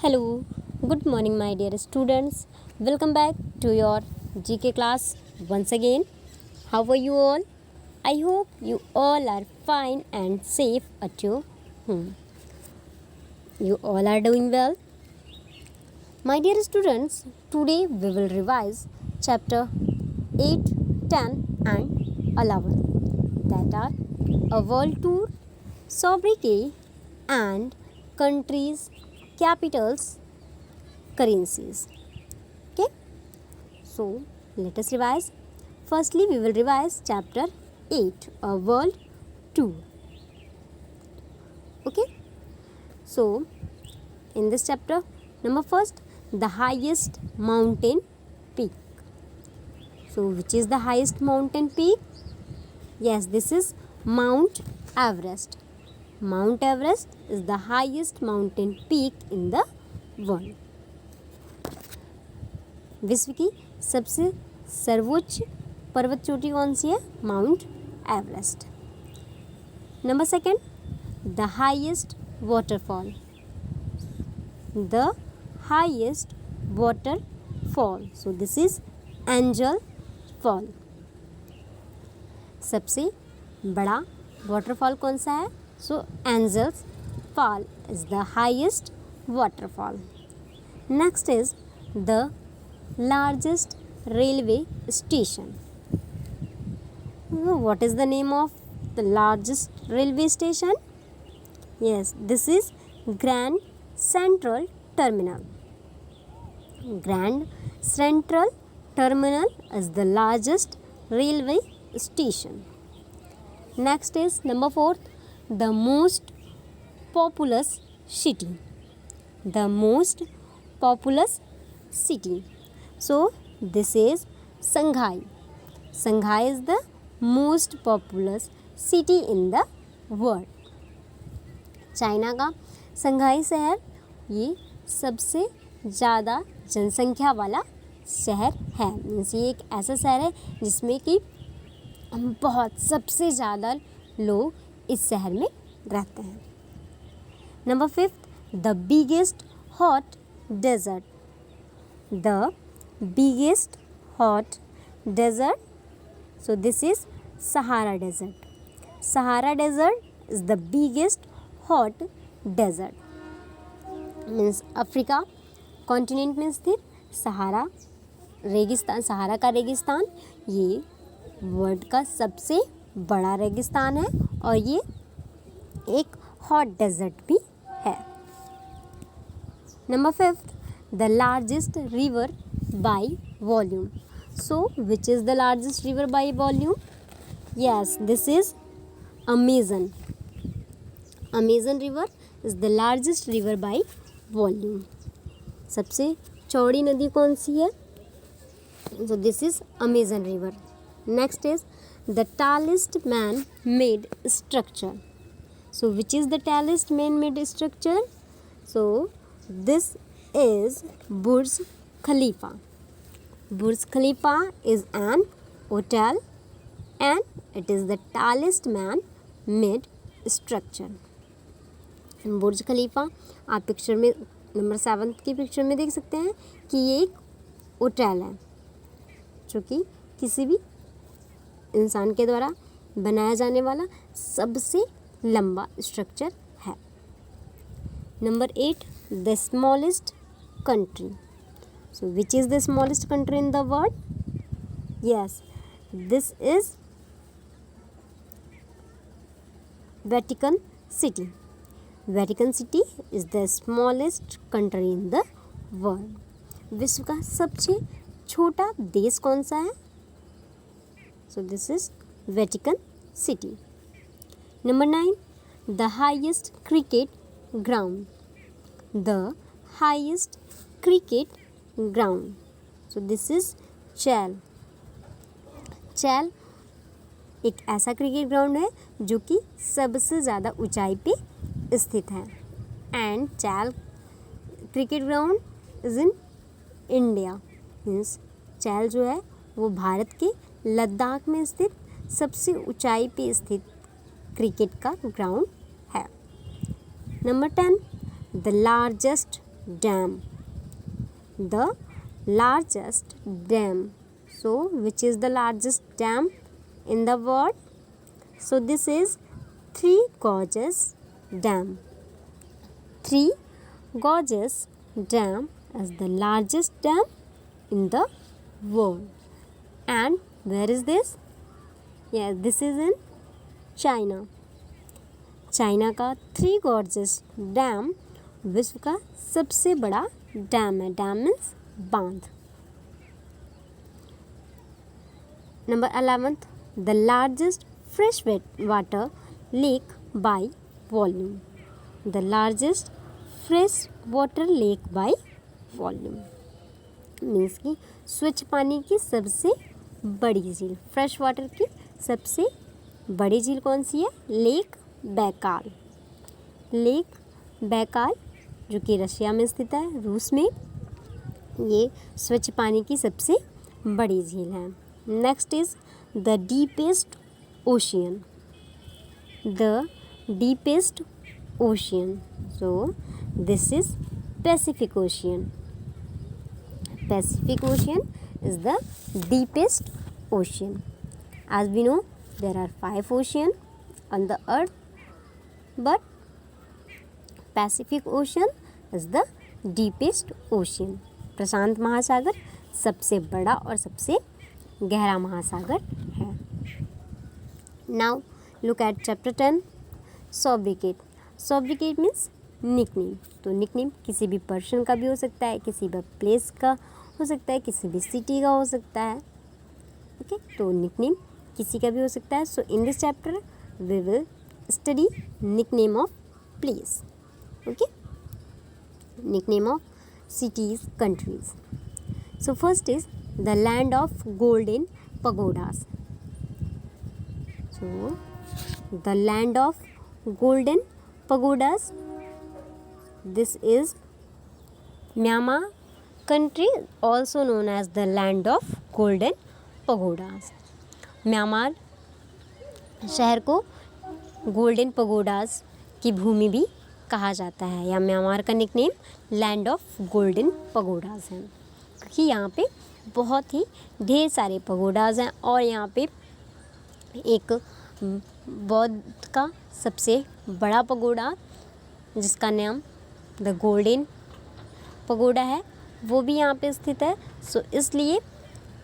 Hello, good morning, my dear students. Welcome back to your GK class once again. How are you all? I hope you all are fine and safe at your home. You all are doing well. My dear students, today we will revise chapter 8, 10, and 11 that are a world tour, sobriquet, and countries, capitals, currencies. Okay, so let us revise. Firstly, we will revise chapter 8, a world tour. Okay, so in this chapter, number first, the highest mountain peak. So, which is the highest mountain peak? Yes, this is Mount Everest. Mount Everest is the highest mountain peak in the world. विश्व की सबसे सर्वोच्च पर्वत चोटी कौन सी है? Mount Everest. Number second, the highest waterfall. The highest waterfall, so this is Angel Fall. सबसे बड़ा वाटरफॉल कौन सा है? So Angels Fall is the highest waterfall. Next is the largest railway station. What is the name of the largest railway station? Yes, this is Grand Central Terminal. Grand Central Terminal is the largest railway station. Next is number 4, the most populous city. The most populous city. So, this is Shanghai. Shanghai is the most populous city in the world. China का Shanghai शहर ये सबसे ज़्यादा जनसंख्या वाला शहर है. Means ये एक ऐसा शहर है जिसमें कि बहुत सबसे ज़्यादा लोग इस शहर में रहते हैं. Number 5, the biggest hot desert. द biggest hot desert, so this is Sahara Desert. Sahara Desert is the biggest hot desert. Means Africa continent में स्थित सहारा रेगिस्तान, सहारा का रेगिस्तान ये वर्ल्ड का सबसे बड़ा रेगिस्तान है और ये एक हॉट डेजर्ट भी है. Number 5, the largest river by volume. So, which is the largest river by volume? Yes, this is Amazon. Amazon river is the largest river by volume. सबसे चौड़ी नदी कौन सी है? So, this is Amazon river. Next is the tallest man-made structure. So, which is the tallest man-made structure? So, this is Burj Khalifa. Burj Khalifa is an hotel and it is the tallest man-made structure. बुर्ज खलीफा आप picture में number 7 की picture में देख सकते हैं कि ये एक होटल है जो कि किसी भी इंसान के द्वारा बनाया जाने वाला सबसे लंबा स्ट्रक्चर है. Number 8, the smallest country. So, which is the smallest country in the world? Yes, this is Vatican City. Vatican City is the smallest country in the world. विश्व का सबसे छोटा देश कौन सा है? So, this is Vatican City. Number 9, the highest cricket ground. The highest cricket ground. So, this is चैल. चैल एक ऐसा क्रिकेट ग्राउंड है जो कि सबसे ज़्यादा ऊंचाई पे स्थित है. And Chail cricket ground is in India. Means Chail जो है वो भारत के लद्दाख में स्थित सबसे ऊंचाई पे स्थित क्रिकेट का ग्राउंड है. Number 10, the largest dam. The largest dam. So, which is the largest dam in the world? So, this is Three Gorges Dam. Three Gorges Dam is the largest dam in the world. And where is this? Yes, this is in China. China का three gorges dam विश्व का सबसे बड़ा dam है. Dam means बांध. Number 11, the largest fresh water lake by volume. The largest fresh water lake by volume means कि स्वच्छ पानी की सबसे बड़ी झील. फ्रेश वाटर की सबसे बड़ी झील कौन सी है? Lake Baikal. लेक बैकाल जो कि रशिया में स्थित है, रूस में. ये स्वच्छ पानी की सबसे बड़ी झील है. Next is the deepest ocean. The deepest ocean. So this is Pacific ocean. Pacific Ocean is the deepest ocean. As we know, there are 5 oceans on the earth, but Pacific Ocean is the deepest ocean. प्रशांत महासागर सबसे बड़ा और सबसे गहरा महासागर है. Now look at chapter 10, sobriquet. Sobriquet means nickname. तो nickname किसी भी पर्सन का भी हो सकता है, किसी भी प्लेस का हो सकता है, किसी भी सिटी का हो सकता है. ओके, तो निकनेम किसी का भी हो सकता है. So in this chapter we will study nickname of place. Okay, nickname of cities, countries. So first is the land of golden pagodas. So the land of golden pagodas, this is Myanmar country, also known as the land of golden pagodas. Myanmar शहर को golden pagodas की भूमि भी कहा जाता है, या Myanmar का nickname land of golden pagodas है, क्योंकि यहाँ पे बहुत ही ढेर सारे पगोडास हैं. और यहाँ पे एक बौद्ध का सबसे बड़ा पगोडा जिसका नाम द गोल्डन पगोडा है, वो भी यहाँ पे स्थित है. सो इसलिए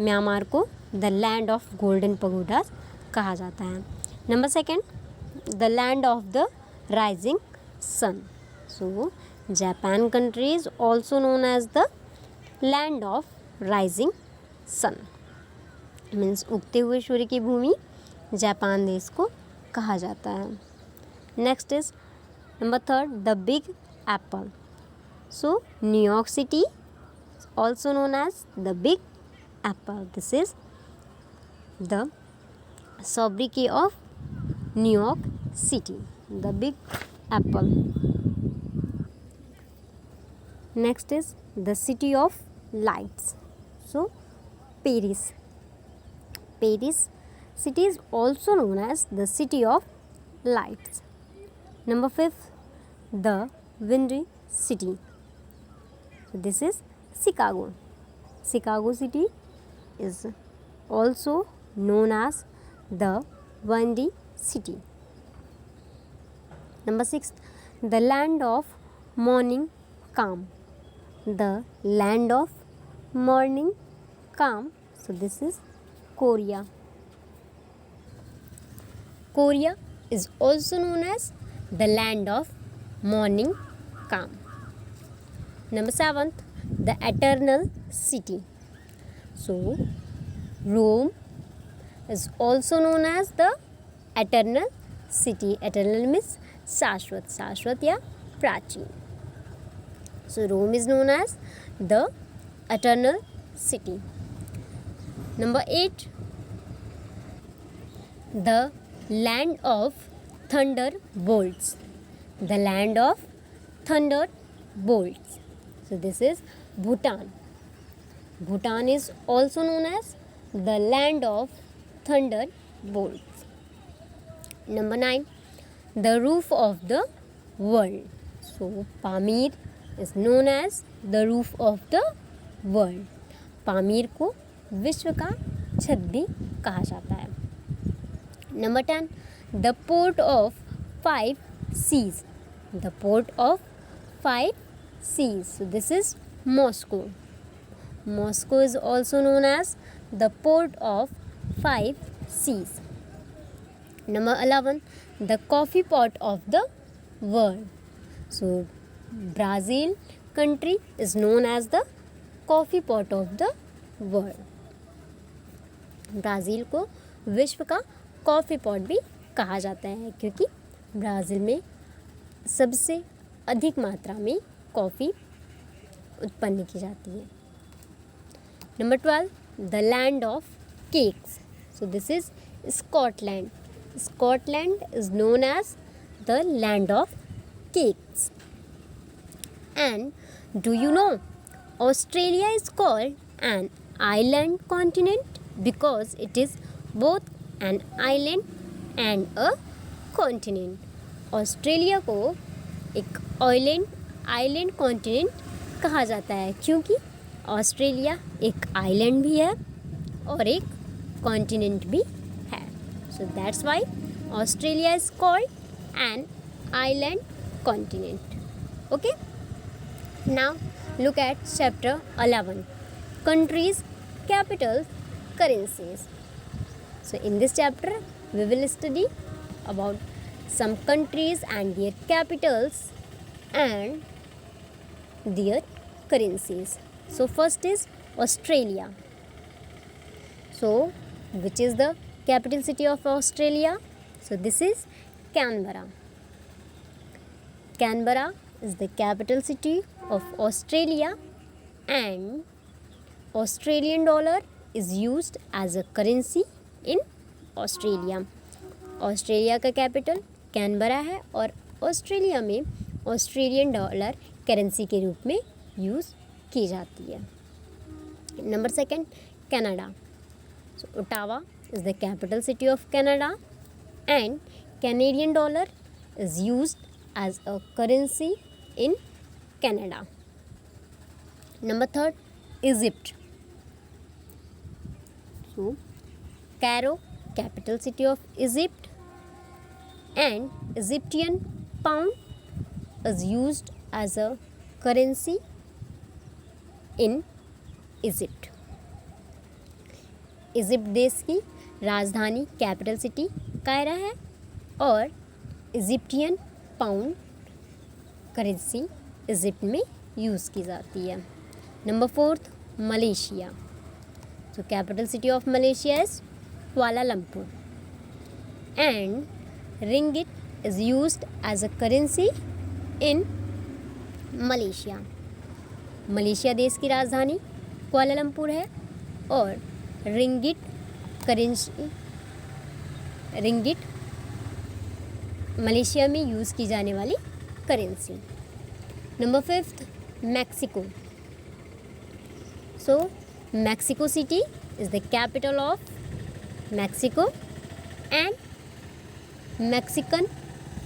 म्यांमार को the land of golden pagodas कहा जाता है. Number 2, the land of the rising sun. So Japan country is also known as the land of rising sun. Means उगते हुए सूर्य की भूमि जापान देश को कहा जाता है. Next is number 3, the big apple. So New York city also known as the big apple. This is the sobriquet of New York City, the Big Apple. Next is the City of Lights. So Paris. Paris city is also known as the City of Lights. Number 5, the Windy City. So this is Chicago. Chicago city is also known as the windy city. Number 6, the land of morning calm. The land of morning calm. So this is Korea. Korea is also known as the land of morning calm. Number 7, the eternal city. So Rome is also known as the eternal city. Eternal means शाश्वत, शाश्वत या प्राचीन. So Rome is known as the eternal city. Number 8, the land of thunderbolts. The land of thunderbolts. So this is Bhutan. Bhutan is also known as the land of thunderbolts. Number 9, the roof of the world. So Pamir is known as the roof of the world. Pamir को विश्व का छत भी कहा जाता है। Number 10, the port of 5 seas. The port of 5 seas. So this is Moscow. Moscow is also known as the port of 5 seas. Number 11, the coffee pot of the world. So Brazil country is known as the coffee pot of the world. Brazil को विश्व का coffee pot भी कहा जाता है क्योंकि Brazil में सबसे अधिक मात्रा में कॉफ़ी उत्पन्न की जाती है। Number 12, the land of cakes. So this is Scotland. Scotland is known as the land of cakes. And do you know Australia is called an island continent because it is both an island and a continent. Australia को एक island continent कहा जाता है क्योंकि Australia एक island भी है और एक कॉन्टिनेंट भी है। So that's why Australia is called an island continent. Okay, now look at chapter 11, countries, capitals, currencies. So in this chapter we will study about some countries and their capitals and their currencies. So first is Australia. So which is the capital city of Australia? So this is Canberra. Canberra is the capital city of Australia and Australian dollar is used as a currency in Australia. Australia का capital Canberra है और Australia में Australian dollar currency के रूप में use की जाती है। Number 2, Canada. So Ottawa is the capital city of Canada and Canadian dollar is used as a currency in Canada. Number 3, Egypt. So Cairo, capital city of Egypt and Egyptian pound is used as a currency in Egypt. Egypt देश की राजधानी capital city Cairo है और Egyptian pound currency Egypt में use की जाती है। Number 4, Malaysia. So capital city of Malaysia is Kuala Lumpur and ringgit is used as a currency in Malaysia. Malaysia देश की राजधानी कुआलालंपुर है और रिंगिट मलेशिया में यूज़ की जाने वाली currency. Number 5, Mexico. So Mexico city is the capital of Mexico and Mexican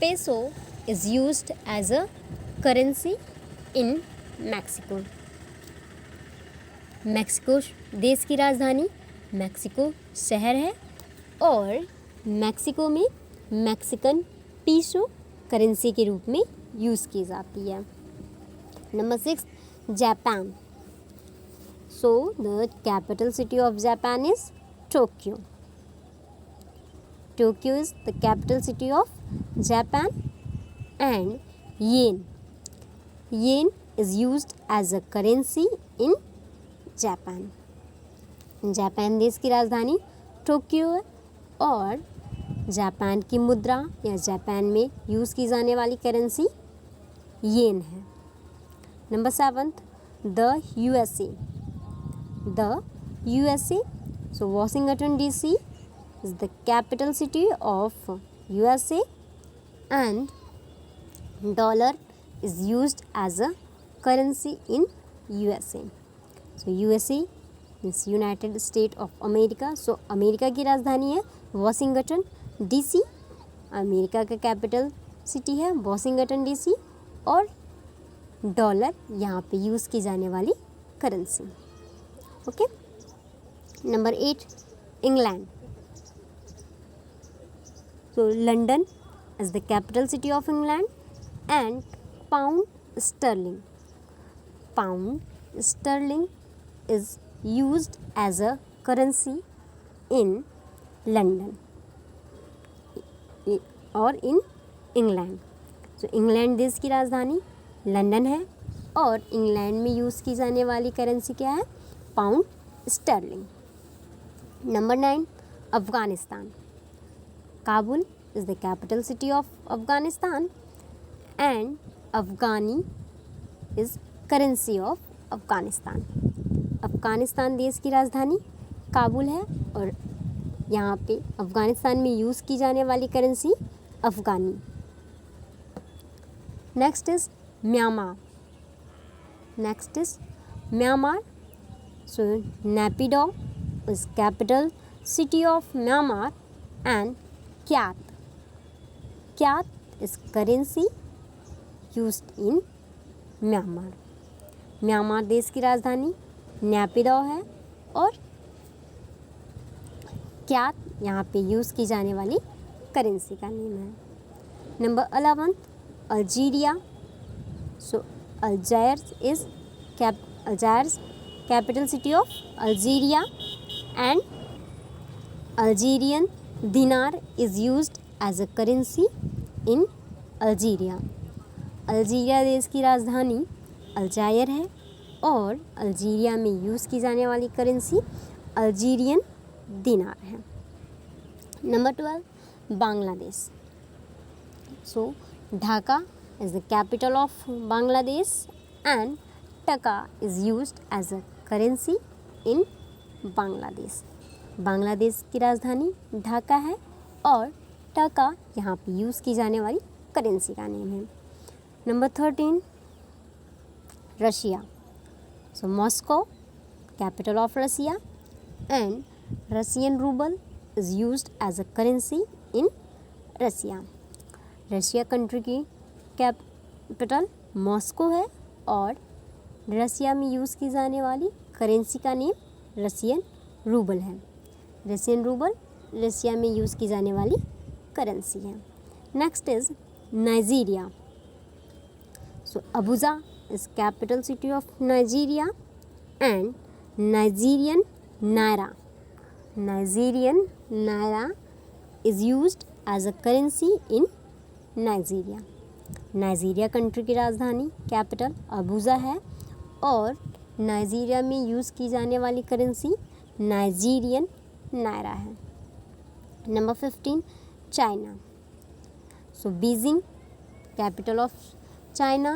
peso is used as a currency in Mexico. Mexico देश की राजधानी मैक्सिको शहर है और मैक्सिको में मैक्सिकन पीसो करेंसी के रूप में यूज़ की जाती है। Number 6, Japan. So the capital city of Japan is Tokyo. Tokyo is the capital city of Japan and yen. Yen is used as a currency in Japan. Japan देश की राजधानी Tokyo है और जापान की मुद्रा या जापान में use की जाने वाली करेंसी येन है। Number 7, the USA. The USA, so Washington DC is the capital city of USA and dollar is used as a currency in USA. So USA means United States of America. So America की राजधानी है Washington DC। America का capital city है Washington DC और dollar यहाँ पे use की जाने वाली currency. Okay, number 8 England. So London is the capital city of England and pound sterling. Pound sterling is used as a currency in London और in England. तो England देश की राजधानी लंदन है और इंग्लैंड में यूज़ की जाने वाली करेंसी क्या है? Pound sterling. Number 9 Afghanistan. Kabul is the capital city of Afghanistan and Afghani is currency of Afghanistan. Afghanistan देश की राजधानी काबुल है और यहाँ पे अफ़गानिस्तान में यूज़ की जाने वाली currency afghani. Next is Myanmar. So Naypyidaw is capital city of Myanmar and Kyat is currency used in Myanmar. Myanmar देश की राजधानी नैपिडो है और क्यात यहाँ पे यूज़ की जाने वाली करेंसी का नेम है। Number 11 Algeria. So Algiers capital city of Algeria and Algerian dinar is used as a currency in Algeria. Algeria देश की राजधानी अल्जायर है और अल्जीरिया में यूज़ की जाने वाली करेंसी अल्जीरियन दिनार है। Number 12 Bangladesh. So Dhaka is the capital of Bangladesh and taka is used as a currency in Bangladesh. Bangladesh की राजधानी ढाका है और टका यहाँ पे यूज़ की जाने वाली करेंसी का नेम है। Number 13 Russia. So Moscow capital of Russia and Russian rouble is used as a currency in Russia. Russia country की कैपिटल मॉस्को है और रशिया में यूज़ की जाने वाली करेंसी का नेम रशियन रूबल है। रशियन रूबल रशिया में यूज़ की जाने वाली करेंसी है। Next is Nigeria. So Abuja is capital city of Nigeria and Nigerian naira is used as a currency in Nigeria. Nigeria country की राजधानी capital Abuja है और नाइजीरिया में यूज़ की जाने वाली करेंसी नाइजीरियन नायरा है। Number 15 China. So Beijing capital of China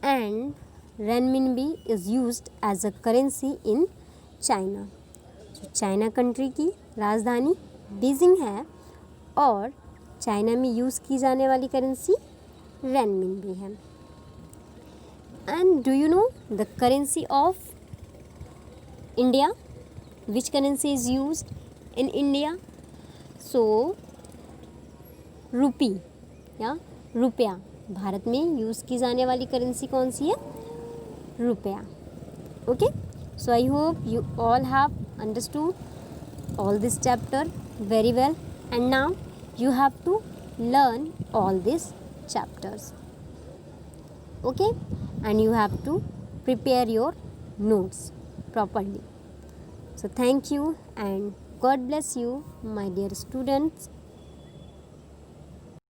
and renminbi is used as a currency in China. China country की राजधानी बीजिंग है और चाइना में यूज़ की जाने वाली करेंसी रेनमिनबी है। And do you know the currency of India? Which currency is used in India? So rupee या रुपया। भारत में यूज़ की जाने वाली करेंसी कौन सी है? रुपया। Okay, so I hope you all have understood all this chapter very well, and now you have to learn all these chapters. Okay, and you have to prepare your notes properly. So thank you and God bless you, my dear students.